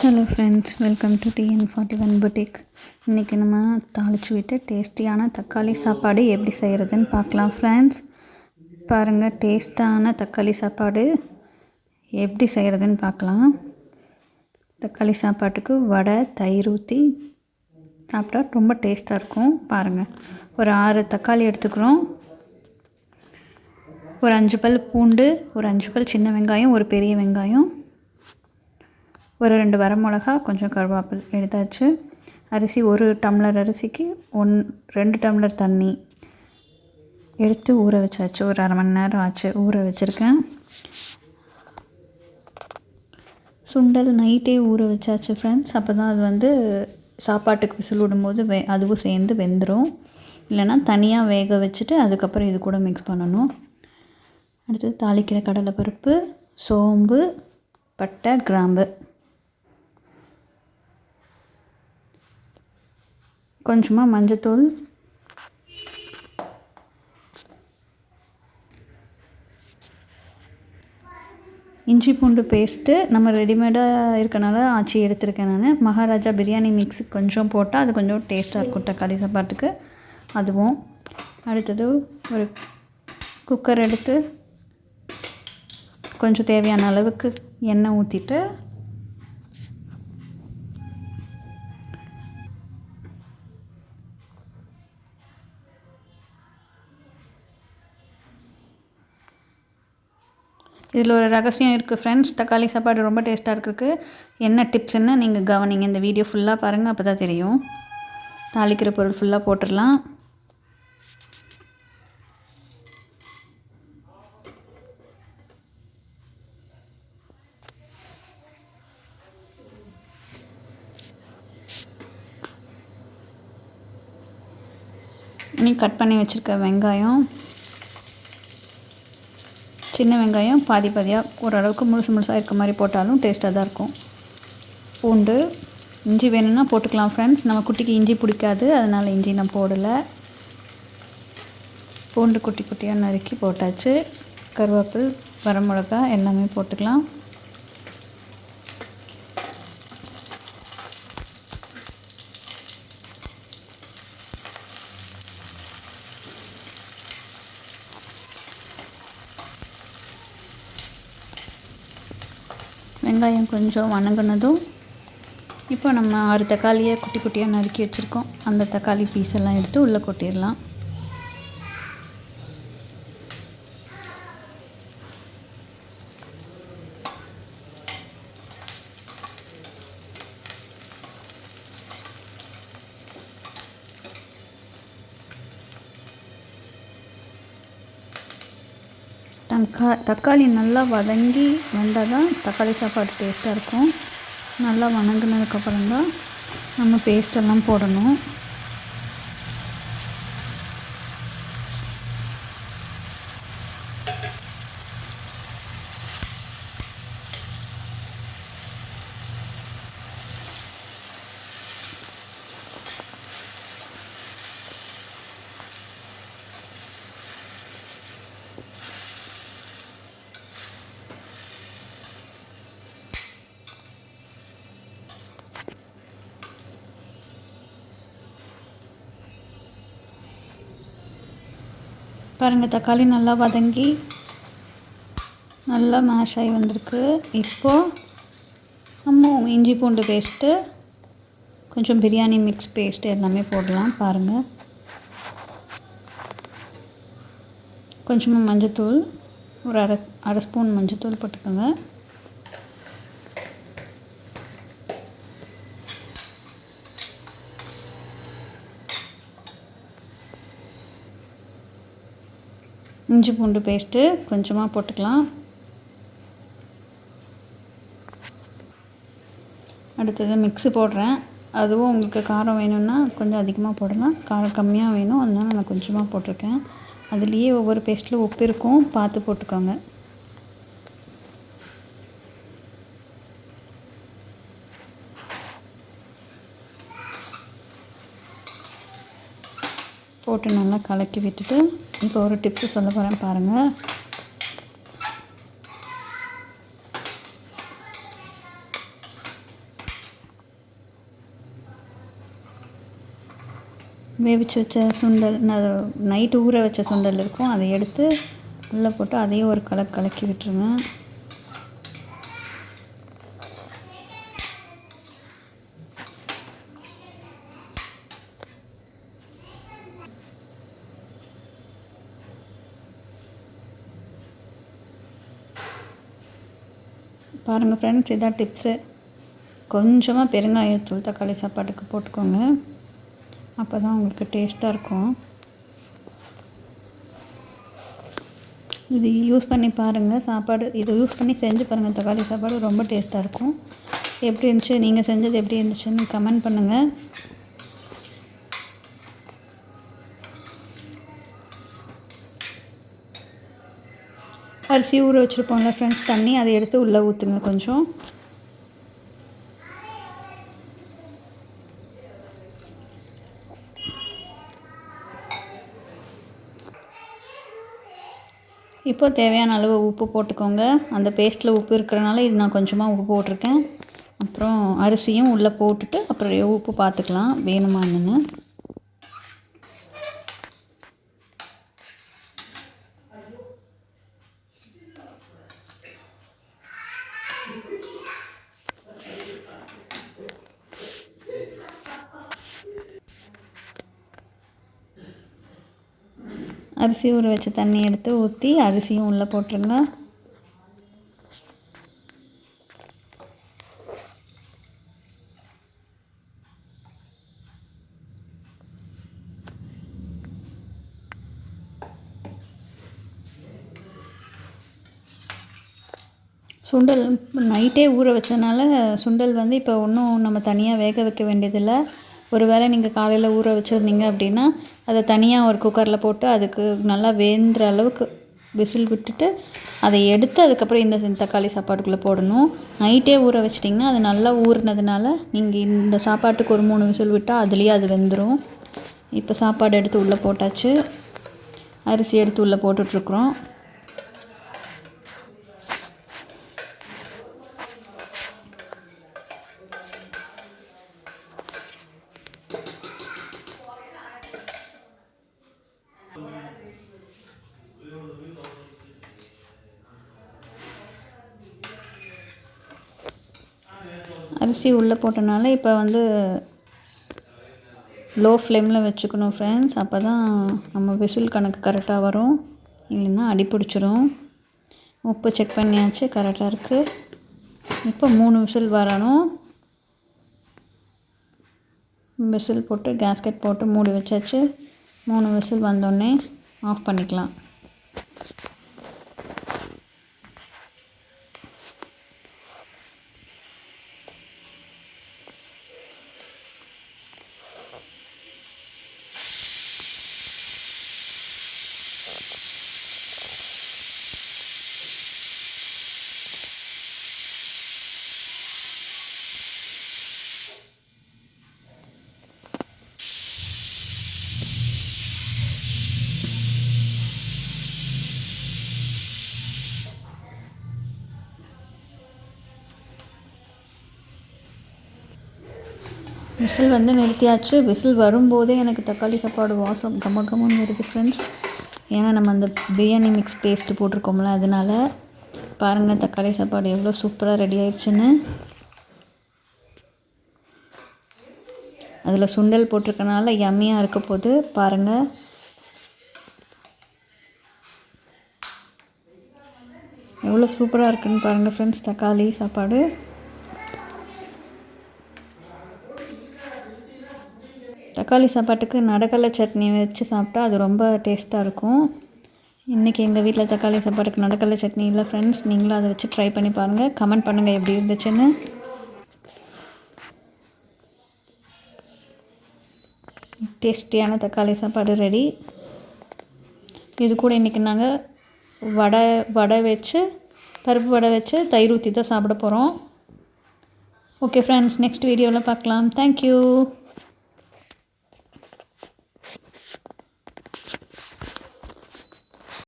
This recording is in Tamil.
Hello friends, welcome to TN41 Boutique. இன்றைக்கி நம்ம தாளித்து விட்டு டேஸ்டியான தக்காளி சாப்பாடு எப்படி செய்கிறதுன்னு பார்க்கலாம் ஃப்ரெண்ட்ஸ். பாருங்கள், டேஸ்ட்டான தக்காளி சாப்பாடு எப்படி செய்கிறதுன்னு பார்க்கலாம். தக்காளி சாப்பாட்டுக்கு வடை, தயிர் ஊற்றி சாப்பிட்டா ரொம்ப டேஸ்ட்டாக இருக்கும். பாருங்கள், ஒரு 6 தக்காளி எடுத்துக்கிறோம், ஒரு 5 பல் பூண்டு, ஒரு 5 பல் சின்ன வெங்காயம், ஒரு பெரிய வெங்காயம், ஒரு 2 வரமிளகா, கொஞ்சம் கருவேப்பிலை எடுத்தாச்சு. அரிசி 1 டம்ளர் அரிசிக்கு 2 டம்ளர் தண்ணி எடுத்து ஊற வச்சாச்சு. ஒரு அரை மணி நேரம் ஆச்சு ஊற வச்சுருக்கேன். சுண்டல் நைட்டே ஊற வச்சாச்சு ஃப்ரெண்ட்ஸ். அப்போ தான் அது சாப்பாட்டுக்கு விசில் விடும்போது அதுவும் சேர்ந்து வெந்துடும். இல்லைனா தனியாக வேக வச்சுட்டு அதுக்கப்புறம் இது கூட மிக்ஸ் பண்ணணும். அடுத்து தாளிக்கிற கடலைப்பருப்பு, சோம்பு, பட்டை, கிராம்பு, கொஞ்சமாக மஞ்சத்தூள், இஞ்சி பூண்டு பேஸ்ட்டு நம்ம ரெடிமேடாக இருக்கனால ஆச்சி எடுத்துருக்கேன் நான். மகாராஜா பிரியாணி மிக்ஸ் கொஞ்சம் போட்டால் அது கொஞ்சம் டேஸ்ட்டாக இருக்கும் தக்காளி சாப்பாட்டுக்கு. அதுவும் அடுத்தது ஒரு குக்கர் எடுத்து கொஞ்சம் தேவையான அளவுக்கு எண்ணெய் ஊற்றிட்டு இதில் ஒரு ரகசியம் இருக்குது ஃப்ரெண்ட்ஸ். தக்காளி சாப்பாடு ரொம்ப டேஸ்ட்டாக இருக்கிறதுக்கு என்ன டிப்ஸ்ன்னு நீங்கள் கவனிங்க. இந்த வீடியோ ஃபுல்லாக பாருங்கள், அப்போ தான் தெரியும். தாளிக்கிற பொருள் ஃபுல்லாக போட்டுடலாம். இனி கட் பண்ணி வச்சுருக்க வெங்காயம், சின்ன வெங்காயம் பாதி பாதியாக, ஓரளவுக்கு முழுசாக இருக்க மாதிரி போட்டாலும் டேஸ்ட்டாக தான் இருக்கும். பூண்டு, இஞ்சி வேணும்னா போட்டுக்கலாம் ஃப்ரெண்ட்ஸ். நம்ம குட்டிக்கு இஞ்சி பிடிக்காது, அதனால் இஞ்சி நான் போடலை. பூண்டு குட்டி குட்டியாக நறுக்கி போட்டாச்சு. கருவேப்பில், வரமிளகா எல்லாமே போட்டுக்கலாம். வெங்காயம் கொஞ்சம் வணங்கினதும் இப்போ நம்ம 6 தக்காளியை குட்டி குட்டியாக நறுக்கி வச்சுருக்கோம். அந்த தக்காளி பீஸ் எல்லாம் எடுத்து உள்ளே கொட்டிடலாம். தக்காளி நல்லா வதங்கி வந்தால் தான் தக்காளி சாப்பாடு டேஸ்ட்டாக இருக்கும். நல்லா வதங்கினதுக்கப்புறம் தான் நம்ம பேஸ்டெல்லாம் போடணும். பாருங்கள், தக்காளி நல்லா வதங்கி நல்லா மேஷ் ஆகி வந்திருக்கு. இப்போது நம்ம இஞ்சி பூண்டு பேஸ்ட்டு, கொஞ்சம் பிரியாணி மிக்ஸ் பேஸ்ட்டு எல்லாமே போடலாம். பாருங்கள், கொஞ்சமாக மஞ்சத்தூள், ஒரு அரை ஸ்பூன் மஞ்சத்தூள் போட்டுக்கோங்க. இஞ்சி பூண்டு பேஸ்ட்டு கொஞ்சமாக போட்டுக்கலாம். அடுத்தது மிக்ஸு போடுறேன். அதுவும் உங்களுக்கு காரம் வேணும்னா கொஞ்சம் அதிகமாக போடலாம், காரம் கம்மியாக வேணும் அதனால் நான் கொஞ்சமாக போட்டிருக்கேன். அதுலேயே ஒவ்வொரு பேஸ்ட்டில் உப்பு இருக்கும், பார்த்து போட்டுக்கோங்க. போட்டு நல்லா கலக்கி விட்டுட்டு இப்போ ஒரு டிப்ஸு சொல்ல போகிறேன் பாருங்கள். வேவிச்சு வச்ச சுண்டல் நைட்டு ஊற வச்ச சுண்டல் இருக்கும், அதை எடுத்து உள்ளே போட்டு அதையும் ஒரு கலக்கி விட்டுருங்க. பாருங்கள் ஃப்ரெண்ட்ஸ், இதான் டிப்ஸு. கொஞ்சமாக பெருங்காயத்தூள் தக்காளி சாப்பாட்டுக்கு போட்டுக்கோங்க, அப்போ தான் உங்களுக்கு டேஸ்ட்டாக இருக்கும். இது யூஸ் பண்ணி பாருங்கள், சாப்பாடு இதை யூஸ் பண்ணி செஞ்சு பாருங்கள். தக்காளி சாப்பாடு ரொம்ப டேஸ்ட்டாக இருக்கும். எப்படி இருந்துச்சு, நீங்கள் செஞ்சது எப்படி இருந்துச்சுன்னு கமெண்ட் பண்ணுங்கள். அரிசி ஊற வச்சுருப்போம்ல ஃப்ரெண்ட்ஸ், தண்ணி அதை எடுத்து உள்ளே ஊற்றுங்க கொஞ்சம். இப்போது தேவையான அளவு உப்பு போட்டுக்கோங்க. அந்த பேஸ்ட்டில் உப்பு இருக்கிறனால இது நான் கொஞ்சமாக உப்பு போட்டிருக்கேன். அப்புறம் அரிசியும் உள்ளே போட்டுட்டு அப்புறம் உப்பு பார்த்துக்கலாம் வேணுமா என்னன்னு. அரிசி ஊற வச்ச தண்ணி எடுத்து ஊற்றி அரிசியும் உள்ளே போட்டுருங்க. சுண்டல் நைட்டே ஊற வச்சதுனால சுண்டல் வந்து இப்போ ஒன்றும் நம்ம தனியாக வேக வைக்க வேண்டியதில்லை. ஒரு வேளை நீங்கள் காலையில் ஊற வச்சுருந்தீங்க அப்படின்னா அதை தனியாக ஒரு குக்கரில் போட்டு அதுக்கு நல்லா வேந்துற அளவுக்கு விசில் விட்டுட்டு அதை எடுத்து அதுக்கப்புறம் இந்த தக்காளி சாப்பாட்டுக்குள்ளே போடணும். நைட்டே ஊற வச்சிட்டிங்கன்னா அது நல்லா ஊறினதுனால நீங்கள் இந்த சாப்பாட்டுக்கு ஒரு 3 விசில் விட்டால் அதுலேயே அது வெந்துடும். இப்போ சாப்பாடு எடுத்து உள்ளே போட்டாச்சு, அரிசி எடுத்து உள்ளே போட்டுட்ருக்குறோம். அரிசி உள்ளே போட்டனால இப்போ வந்து லோ ஃப்ளேமில் வச்சுக்கணும் ஃப்ரெண்ட்ஸ், அப்போ தான் நம்ம விசில் கணக்கு கரெக்டாக வரும், இல்லைன்னா அடி பிடிச்சிரும். உப்பு செக் பண்ணியாச்சு, கரெக்டாக இருக்குது. இப்போ 3 விசில் வரணும். விசில் போட்டு கேஸ்கெட் போட்டு மூடி வச்சாச்சு. 3 விசில் வந்தோடனே ஆஃப் பண்ணிக்கலாம். விசில் வந்து நிறுத்தியாச்சு. விசில் வரும்போதே எனக்கு தக்காளி சாப்பாடு வாசம் கமகமன்னு வருது ஃப்ரெண்ட்ஸ். ஏன்னா நம்ம அந்த பிரியாணி மிக்ஸ் பேஸ்ட்டு போட்டிருக்கோம்ல, அதனால். பாருங்கள் தக்காளி சாப்பாடு எவ்வளோ சூப்பராக ரெடி ஆயிடுச்சுன்னு. அதில் சுண்டல் போட்டிருக்கனால யம்மியாக இருக்க போது பாருங்கள். எவ்வளோ சூப்பராக இருக்குன்னு பாருங்கள் ஃப்ரெண்ட்ஸ் தக்காளி சாப்பாடு. தக்காளி சாப்பாட்டுக்கு நடக்கடலை சட்னி வச்சு சாப்பிட்டா அது ரொம்ப டேஸ்ட்டாக இருக்கும். இன்றைக்கி எங்கள் வீட்டில் தக்காளி சாப்பாட்டுக்கு நடக்கடலை சட்னி இல்லை ஃப்ரெண்ட்ஸ். நீங்களும் அதை வச்சு ட்ரை பண்ணி பாருங்கள், கமெண்ட் பண்ணுங்கள் எப்படி இருந்துச்சுன்னு. டேஸ்டியான தக்காளி சாப்பாடு ரெடி. இது கூட இன்றைக்கி நாங்கள் வடை வச்சு பருப்பு வடை வச்சு தயிர் ஊற்றி தான் சாப்பிட போகிறோம். ஓகே ஃப்ரெண்ட்ஸ், நெக்ஸ்ட் வீடியோவில் பார்க்கலாம். தேங்க்யூ.